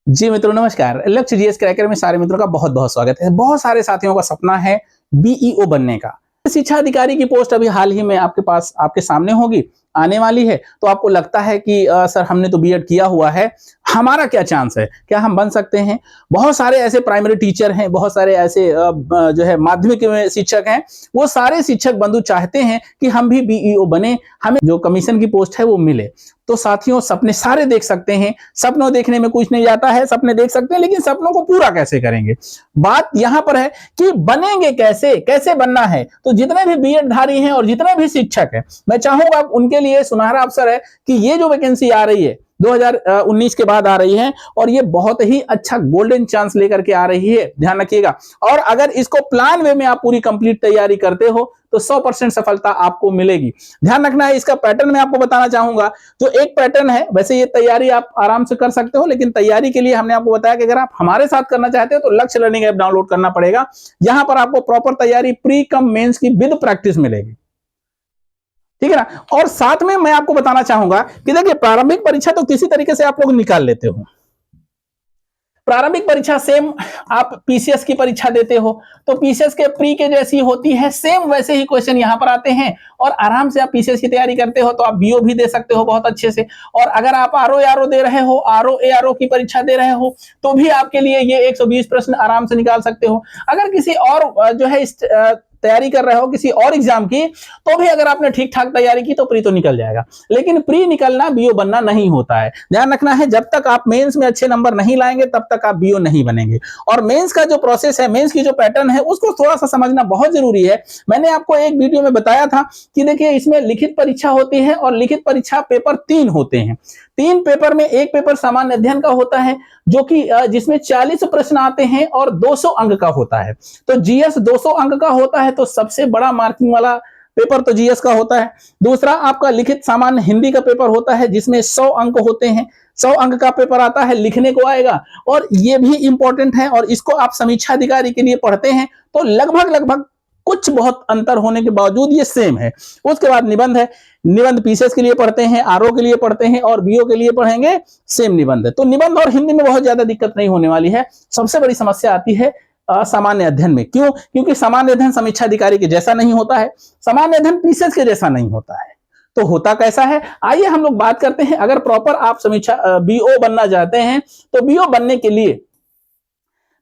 जी मित्रों नमस्कार। लक्ष्य जीएस क्रैकर में सारे मित्रों का बहुत बहुत स्वागत है। बहुत सारे साथियों का सपना है बीईओ बनने का। शिक्षा अधिकारी की पोस्ट अभी हाल ही में आपके पास आपके सामने होगी, आने वाली है। तो आपको लगता है कि सर हमने तो बीएड किया हुआ है, हमारा क्या चांस है, क्या हम बन सकते हैं? बहुत सारे ऐसे प्राइमरी टीचर हैं, बहुत सारे ऐसे जो है माध्यमिक में शिक्षक हैं, वो सारे शिक्षक बंधु चाहते हैं कि हम भी बीईओ बने, हमें जो कमीशन की पोस्ट है वो मिले। तो साथियों सपने सारे देख सकते हैं, सपनों देखने में कुछ नहीं जाता है, सपने देख सकते हैं लेकिन सपनों को पूरा कैसे करेंगे? बात यहां पर है कि बनेंगे कैसे, कैसे बनना है। तो जितने भी बीएड धारी हैं और जितने भी शिक्षक हैं, मैं चाहूंगा उनके लिए सुनहरा अवसर है कि ये जो वैकेंसी आ रही है 2019 के बाद आ रही है और ये बहुत ही अच्छा गोल्डन चांस लेकर के आ रही है, ध्यान रखिएगा। और अगर इसको प्लान वे में आप पूरी कंप्लीट तैयारी करते हो तो 100% सफलता आपको मिलेगी। ध्यान रखना है, इसका पैटर्न मैं आपको बताना चाहूंगा। जो एक पैटर्न है, वैसे ये तैयारी आप आराम से कर सकते हो, लेकिन तैयारी के लिए हमने आपको बताया कि अगर आप हमारे साथ करना चाहते हो तो लक्ष्य लर्निंग ऐप डाउनलोड करना पड़ेगा। यहां पर आपको प्रॉपर तैयारी प्री कम मेंस की विद प्रैक्टिस मिलेगी, ठीक है ना। और साथ में मैं आपको बताना चाहूंगा कि देखिए प्रारंभिक परीक्षा तो किसी तरीके से आप लोग निकाल लेते हो। प्रारंभिक परीक्षा सेम आप पीसीएस की परीक्षा देते हो तो पीसीएस के प्री के जैसी होती है, सेम वैसे ही क्वेश्चन यहां पर आते हैं और आराम से आप पीसीएस की तैयारी करते हो तो आप बीओ भी दे सकते हो बहुत अच्छे से। और अगर आप आरओ एआरओ दे रहे हो, आरओ एआरओ की परीक्षा दे रहे हो तो भी आपके लिए ये 120 प्रश्न आराम से निकाल सकते हो। अगर किसी और जो है तैयारी कर रहे हो किसी और एग्जाम की, तो भी अगर आपने ठीक ठाक तैयारी की तो प्री तो निकल जाएगा, लेकिन प्री निकलना बीओ बनना नहीं होता है। ध्यान रखना है, जब तक आप मेंस में अच्छे नंबर नहीं लाएंगे तब तक आप बीओ नहीं बनेंगे। और मेंस का जो प्रोसेस है, मेंस की जो पैटर्न है, उसको थोड़ा सा समझना बहुत जरूरी है। मैंने आपको एक वीडियो में बताया था कि देखिए इसमें लिखित परीक्षा होती है और लिखित परीक्षा पेपर 3 होते हैं। 3 पेपर में एक पेपर सामान्य अध्ययन का होता है जो कि जिसमें 40 प्रश्न आते हैं और 200 अंक का होता है। तो जीएस 200 अंक का होता है तो सबसे बड़ा मार्किंग वाला पेपर तो जीएस का होता है। दूसरा आपका लिखित सामान्य हिंदी का पेपर होता है जिसमें 100 अंक होते हैं। 100 अंक का पेपर आता है, लिखने को आएगा। और ये भी इंपॉर्टेंट है और इसको आप समीक्षा अधिकारी के लिए पढ़ते हैं तो लगभग लगभग कुछ बहुत अंतर होने के बावजूद ये सेम है। उसके बाद निबंध है, निबंध पीसीएस के लिए पढ़ते हैं, आरओ के लिए पढ़ते हैं और बीओ के लिए पढ़ेंगे, सेम निबंध है। तो निबंध और हिंदी में बहुत ज्यादा दिक्कत नहीं होने वाली है। सबसे बड़ी समस्या आती है सामान्य अध्ययन में। क्यों? क्योंकि सामान्य अध्ययन समीक्षा अधिकारी के जैसा नहीं होता है, सामान्य अध्ययन पीसीएस के जैसा नहीं होता है। तो होता कैसा है, आइए हम लोग बात करते हैं। अगर प्रॉपर आप समीक्षा बीओ बनना चाहते हैं तो बीओ बनने के लिए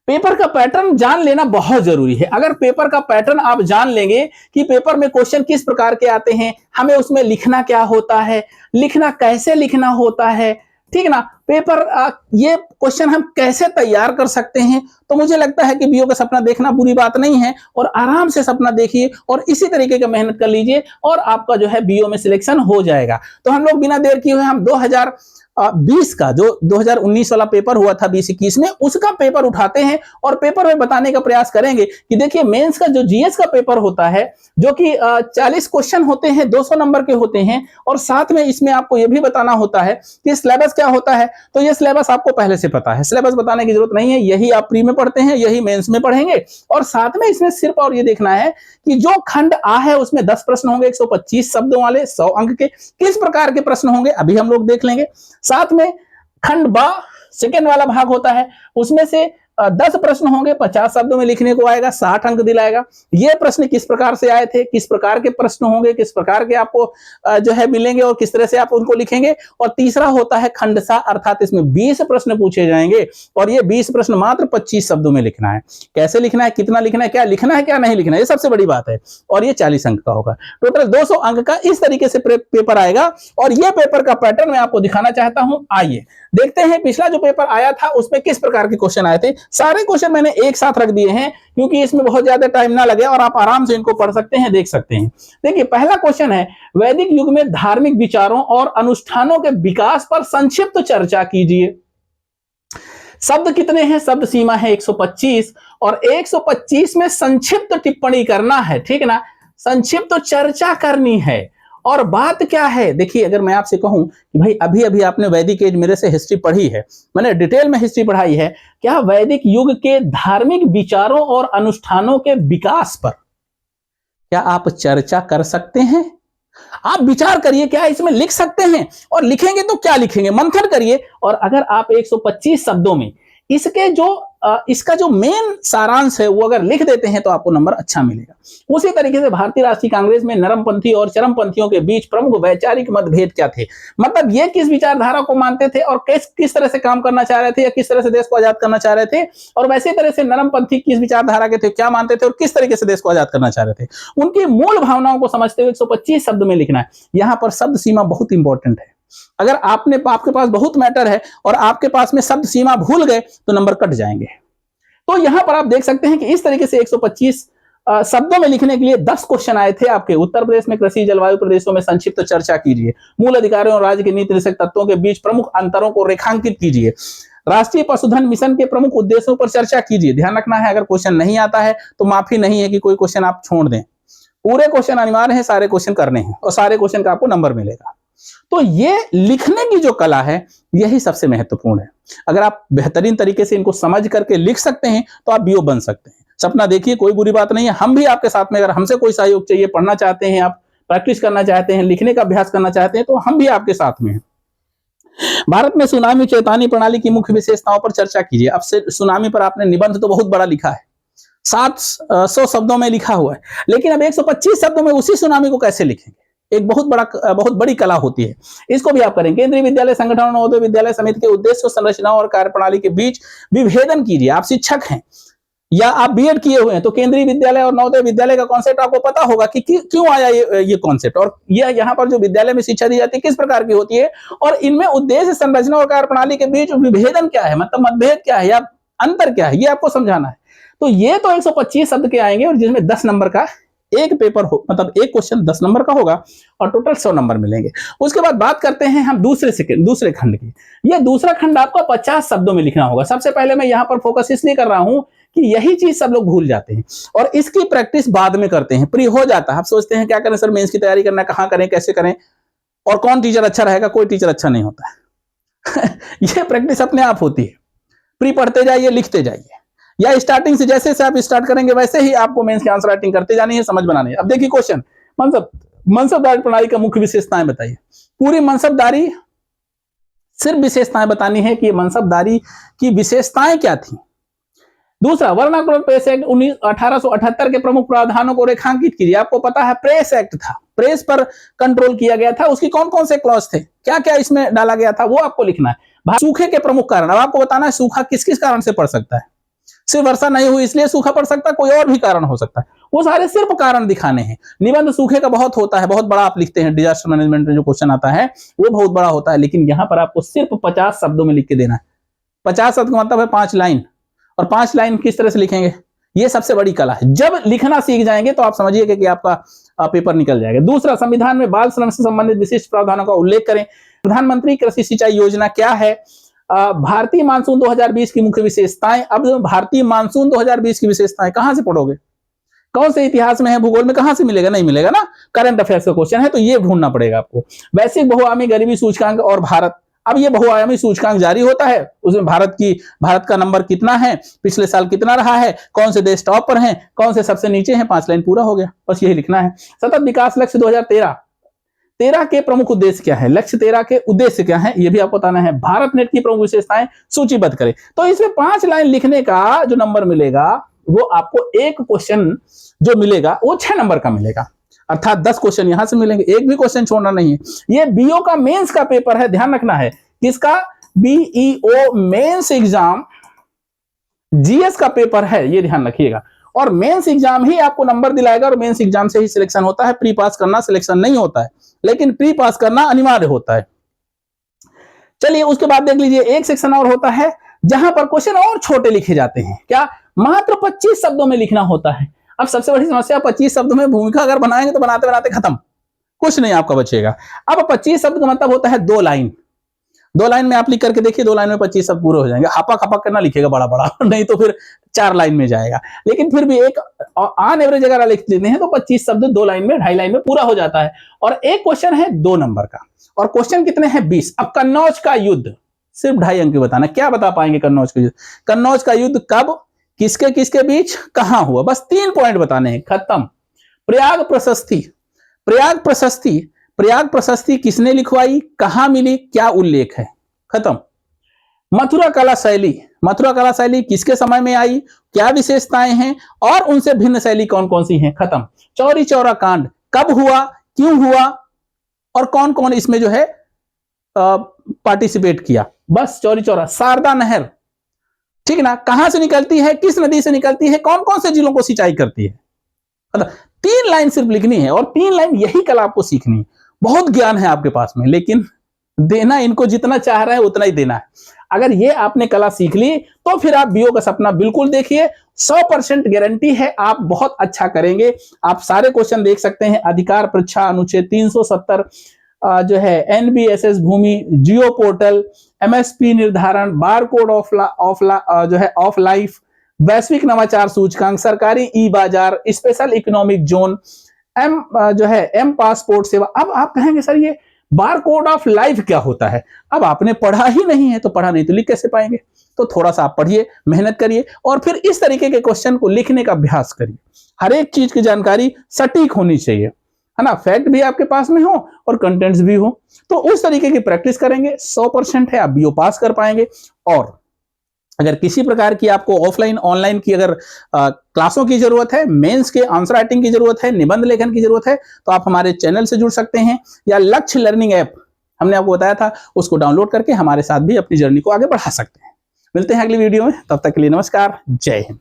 पेपर का पैटर्न जान लेना बहुत जरूरी है। अगर पेपर का पैटर्न आप जान लेंगे कि पेपर में क्वेश्चन किस प्रकार के आते हैं, हमें उसमें लिखना क्या होता है, लिखना कैसे लिखना होता है, ठीक है ना, पेपर ये क्वेश्चन हम कैसे तैयार कर सकते हैं, तो मुझे लगता है कि बीओ का सपना देखना बुरी बात नहीं है। और आराम से सपना देखिए और इसी तरीके का मेहनत कर लीजिए और आपका जो है बीओ में सिलेक्शन हो जाएगा। तो हम लोग बिना देर किए हुए हम 2020 का जो 2019 वाला पेपर हुआ था 2021 में, उसका पेपर उठाते हैं और पेपर में बताने का प्रयास करेंगे कि देखिए मेंस का जो जीएस का पेपर होता है जो कि 40 क्वेश्चन होते हैं, 200 नंबर के होते हैं। और साथ में इसमें आपको यह भी बताना होता है कि सिलेबस क्या होता है। तो ये सिलेबस आपको पहले से पता है, सिलेबस बताने की जरूरत नहीं है, यही आप प्री में पढ़ते हैं, यही मेंस में पढ़ेंगे। और साथ में इसमें सिर्फ और ये देखना है कि जो खंड आ है उसमें 10 प्रश्न होंगे 125 शब्दों वाले, 100 अंक के। किस प्रकार के प्रश्न होंगे अभी हम लोग देख लेंगे। साथ में खंड बा सेकेंड वाला भाग होता है, उसमें से 10 प्रश्न होंगे, 50 शब्दों में लिखने को आएगा, 60 अंक दिलाएगा। ये प्रश्न किस प्रकार से आए थे, किस प्रकार के प्रश्न होंगे, किस प्रकार के आपको जो है मिलेंगे और किस तरह से आप उनको लिखेंगे। और तीसरा होता है खंडसा, अर्थात इसमें 20 प्रश्न पूछे जाएंगे और ये 20 प्रश्न मात्र 25 शब्दों में लिखना है। कैसे लिखना है, कितना लिखना है, क्या लिखना है, क्या नहीं लिखना है, ये सबसे बड़ी बात है। और ये 40 अंक का होगा, टोटल 200 अंक का इस तरीके से पेपर आएगा। और ये पेपर का पैटर्न मैं आपको दिखाना चाहता हूं। आइए देखते हैं पिछला जो पेपर आया था उसमें किस प्रकार के क्वेश्चन आए थे। सारे क्वेश्चन मैंने एक साथ रख दिए हैं क्योंकि इसमें बहुत ज्यादा टाइम ना लगे और आप आराम से इनको पढ़ सकते हैं, देख सकते हैं। देखिए पहला क्वेश्चन है, वैदिक युग में धार्मिक विचारों और अनुष्ठानों के विकास पर संक्षिप्त चर्चा कीजिए। शब्द कितने हैं, शब्द सीमा है 125 और 125 में संक्षिप्त टिप्पणी करना है, ठीक है ना, संक्षिप्त चर्चा करनी है। और बात क्या है, देखिए अगर मैं आपसे कहूं कि भाई अभी अभी आपने वैदिक एज मेरे से हिस्ट्री पढ़ी है, मैंने डिटेल में हिस्ट्री पढ़ाई है, क्या वैदिक युग के धार्मिक विचारों और अनुष्ठानों के विकास पर क्या आप चर्चा कर सकते हैं? आप विचार करिए क्या इसमें लिख सकते हैं, और लिखेंगे तो क्या लिखेंगे, मंथन करिए। और अगर आप 125 शब्दों में इसके जो इसका जो मेन सारांश है वो अगर लिख देते हैं तो आपको नंबर अच्छा मिलेगा। उसी तरीके से भारतीय राष्ट्रीय कांग्रेस में नरमपंथी और चरमपंथियों के बीच प्रमुख वैचारिक मतभेद क्या थे, मतलब ये किस विचारधारा को मानते थे और किस तरह से काम करना चाह रहे थे या किस तरह से देश को आजाद करना चाह रहे थे, और वैसे तरह से नरमपंथी किस विचारधारा के थे, क्या मानते थे और किस तरीके से देश को आजाद करना चाह रहे थे, उनकी मूल भावनाओं को समझते हुए 125 शब्द में लिखना है। यहां पर शब्द सीमा बहुत इंपॉर्टेंट है। अगर आपके पास बहुत मैटर है और आपके पास में शब्द सीमा भूल गए तो नंबर कट जाएंगे। तो यहां पर आप देख सकते हैं कि इस तरीके से 125 शब्दों में लिखने के लिए 10 क्वेश्चन आए थे आपके। उत्तर प्रदेश में कृषि जलवायु प्रदेशों में संक्षिप्त चर्चा कीजिए, मूल अधिकारियों और राज्य के नीति निर्देशक तत्वों के बीच प्रमुख अंतरों को रेखांकित कीजिए, राष्ट्रीय पशुधन मिशन के प्रमुख उद्देश्यों पर चर्चा कीजिए। ध्यान रखना है, अगर क्वेश्चन नहीं आता है तो माफी नहीं है कि कोई क्वेश्चन आप छोड़ दें, पूरे क्वेश्चन अनिवार्य है, सारे क्वेश्चन करने हैं और सारे क्वेश्चन का आपको नंबर मिलेगा। तो ये लिखने की जो कला है यही सबसे महत्वपूर्ण है। अगर आप बेहतरीन तरीके से इनको समझ करके लिख सकते हैं तो आप बीओ बन सकते हैं। सपना देखिए, कोई बुरी बात नहीं है, हम भी आपके साथ में, अगर हमसे कोई सहयोग चाहिए, पढ़ना चाहते हैं आप, प्रैक्टिस करना चाहते हैं, लिखने का अभ्यास करना चाहते हैं, तो हम भी आपके साथ में हैं। भारत में सुनामी चेतावनी प्रणाली की मुख्य विशेषताओं पर चर्चा कीजिए। अब से सुनामी पर आपने निबंध तो बहुत बड़ा लिखा है, 700 शब्दों में लिखा हुआ है, लेकिन अब 125 शब्दों में उसी सुनामी को कैसे लिखेंगे, एक बहुत बड़ी कला होती है। इसको भी आप करें। केंद्रीय विद्यालय संगठन और नवोदय विद्यालय समिति के उद्देश्य, संरचनाओं और कार्यप्रणाली के बीच विभेदन कीजिए। आप शिक्षक हैं या आप बीएड किए हुए हैं तो केंद्रीय विद्यालय और नवोदय विद्यालय का कॉन्सेप्ट आपको पता होगा कि क्यों आया ये कॉन्सेप्ट, और ये यहाँ पर जो विद्यालय में शिक्षा दी जाती है किस प्रकार की होती है, और इनमें उद्देश्य, संरचना और कार्यप्रणाली के बीच विभेदन क्या है, मतलब मतभेद क्या है या अंतर क्या है, ये आपको समझाना है। तो ये तो 125 शब्द के आएंगे और जिसमें 10 नंबर का एक पेपर हो, मतलब एक क्वेश्चन 10 नंबर का होगा और टोटल 100 नंबर मिलेंगे। उसके बाद बात करते हैं हम दूसरे खंड की। यह दूसरा खंड आपको 50 शब्दों में लिखना होगा। सबसे पहले मैं यहां पर फोकस इसलिए कर रहा हूं कि यही चीज सब लोग भूल जाते हैं और इसकी प्रैक्टिस बाद में करते हैं, प्री हो जाता है। आप सोचते हैं क्या करें सर, मेंस की तैयारी करना, कहां करें, कैसे करें और कौन टीचर अच्छा रहेगा, कोई टीचर अच्छा नहीं होता है। यह प्रैक्टिस अपने आप होती है। प्री पढ़ते जाइए, लिखते जाइए, या स्टार्टिंग से जैसे आप स्टार्ट करेंगे वैसे ही आपको मेंस की आंसर राइटिंग करते जानी है, समझ बनानी है। अब देखिए क्वेश्चन, मनसबदारी प्रणाली का मुख्य विशेषताएं बताइए। पूरी मनसबदारी सिर्फ विशेषताएं बतानी है कि मनसबदारी की विशेषताएं क्या थी। दूसरा, वर्नाकुलर प्रेस एक्ट 1878 के प्रमुख प्रावधानों को रेखांकित कीजिए। आपको पता है प्रेस एक्ट था, प्रेस पर कंट्रोल किया गया था, उसकी कौन कौन से क्लॉज थे, क्या क्या इसमें डाला गया था, वो आपको लिखना है। सूखे के प्रमुख कारण, अब आपको बताना है सूखा किस किस कारण से पड़ सकता है। सिर्फ वर्षा नहीं हुई इसलिए सूखा पड़ सकता है, कोई और भी कारण हो सकता है, वो सारे सिर्फ कारण दिखाने हैं। निबंध सूखे का बहुत होता है, बहुत बड़ा आप लिखते हैं, डिजास्टर मैनेजमेंट में जो क्वेश्चन आता है वो बहुत बड़ा होता है, लेकिन यहां पर आपको सिर्फ 50 शब्दों में लिख के देना है। 50 शब्द का मतलब है 5 लाइन, और 5 लाइन किस तरह से लिखेंगे, ये सबसे बड़ी कला है। जब लिखना सीख जाएंगे तो आप समझिए कि आपका पेपर निकल जाएगा। दूसरा, संविधान में बाल श्रम से संबंधित विशिष्ट प्रावधानों का उल्लेख करें। प्रधानमंत्री कृषि सिंचाई योजना क्या है, भारतीय मानसून 2020 की मुख्य विशेषताएं। अब भारतीय मानसून 2020 की विशेषताएं कहां से पढ़ोगे, कौन से इतिहास में है, भूगोल में कहां से मिलेगा, नहीं मिलेगा ना, करंट अफेयर्स का क्वेश्चन है तो ये ढूंढना पड़ेगा आपको। वैश्विक बहुआयामी गरीबी सूचकांक और भारत, अब ये बहुआयामी सूचकांक जारी होता है, उसमें भारत का नंबर कितना है, पिछले साल कितना रहा है, कौन से देश टॉप पर हैं, कौन से सबसे नीचे हैं। 5 लाइन पूरा हो गया, बस यही लिखना है। सतत विकास लक्ष्य 2013 के प्रमुख उद्देश्य क्या है, लक्ष्य 13 के उद्देश्य क्या है, ये भी आपको बताना है। भारत नेट की प्रमुख विशेषताएं सूचीबद्ध करें। तो इसमें 5 लाइन लिखने का जो नंबर मिलेगा वो आपको एक क्वेश्चन जो मिलेगा वो 6 नंबर का मिलेगा, अर्थात 10 क्वेश्चन यहां से मिलेंगे, एक भी क्वेश्चन छोड़ना नहीं है। ये बीओ का मेंस का पेपर है, ध्यान रखना है किसका, बीईओ मेंस एग्जाम, जीएस का पेपर है, ये ध्यान रखिएगा। और मेंस एग्जाम ही आपको नंबर दिलाएगा और मेंस एग्जाम से ही सिलेक्शन होता है, प्री पास करना सिलेक्शन नहीं होता है, लेकिन प्री पास करना अनिवार्य होता है। चलिए उसके बाद देख लीजिए, एक सेक्शन और होता है जहां पर क्वेश्चन और छोटे लिखे जाते हैं। क्या, मात्र 25 शब्दों में लिखना होता है। अब सबसे बड़ी समस्या, 25 शब्दों में भूमिका अगर बनाएंगे तो बनाते बनाते खत्म, कुछ नहीं आपका बचेगा। अब 25 शब्द का मतलब होता है 2 लाइन। 2 लाइन में आप लिख करके देखिए, 2 लाइन में 25 शब्द पूरे हो जाएंगे। हापा खपा करना लिखेगा बड़ा बड़ा, नहीं तो फिर 4 लाइन में जाएगा। लेकिन फिर भी एक ऑन एवरेज अगर लिख देते हैं तो 25 शब्द 2 लाइन में, 2.5 लाइन में पूरा हो जाता है। और एक क्वेश्चन है 2 नंबर का, और क्वेश्चन कितने हैं, 20। अब कन्नौज का युद्ध सिर्फ 2.5 अंक बताना, क्या बता पाएंगे कन्नौज का युद्ध, कन्नौज का युद्ध कब, किसके किसके बीच, कहां हुआ, बस 3 पॉइंट बताने हैं, खत्म। प्रयाग प्रयाग प्रशस्ति किसने लिखवाई, कहां मिली, क्या उल्लेख है, खत्म। मथुरा कला शैली किसके समय में आई, क्या विशेषताएं हैं और उनसे भिन्न शैली कौन कौन सी हैं, खत्म। चौरी चौरा कांड कब हुआ, क्यों हुआ और कौन कौन इसमें जो है पार्टिसिपेट किया, बस चौरी चौरा। शारदा नहर, ठीक है ना, कहां से निकलती है, किस नदी से निकलती है, कौन कौन से जिलों को सिंचाई करती है, मतलब 3 लाइन सिर्फ लिखनी है और 3 लाइन यही कल आपको सीखनी है। बहुत ज्ञान है आपके पास में, लेकिन देना इनको जितना चाह रहा है उतना ही देना है। अगर ये आपने कला सीख ली तो फिर आप बीओ का सपना बिल्कुल देखिए, 100% गारंटी है आप बहुत अच्छा करेंगे। आप सारे क्वेश्चन देख सकते हैं, अधिकार परीक्षा अनुच्छेद 370 जो है, एनबीएसएस भूमि, जियो पोर्टल, एमएसपी निर्धारण, बार कोड ऑफ लाइफ, वैश्विक नवाचार सूचकांक, सरकारी ई बाजार, special economic zone, m passport सेवा। अब आप कहेंगे सर ये बार कोड ऑफ लाइफ क्या होता है, अब आपने पढ़ा ही नहीं है तो पढ़ा नहीं तो लिख कैसे पाएंगे। तो थोड़ा सा आप पढ़िए, मेहनत करिए और फिर इस तरीके के क्वेश्चन को लिखने का अभ्यास करिए। हर एक चीज की जानकारी सटीक होनी चाहिए, है ना, फैक्ट भी आपके पास में हो और कंटेंट्स भी हो, तो उस तरीके की प्रैक्टिस करेंगे 100% है आप बीओ पास कर पाएंगे। और अगर किसी प्रकार की आपको ऑफलाइन ऑनलाइन की अगर क्लासों की जरूरत है, मेंस के आंसर राइटिंग की जरूरत है, निबंध लेखन की जरूरत है, तो आप हमारे चैनल से जुड़ सकते हैं या लक्ष्य लर्निंग ऐप हमने आपको बताया था उसको डाउनलोड करके हमारे साथ भी अपनी जर्नी को आगे बढ़ा सकते हैं। मिलते हैं अगली वीडियो में, तब तक के लिए नमस्कार, जय हिंद।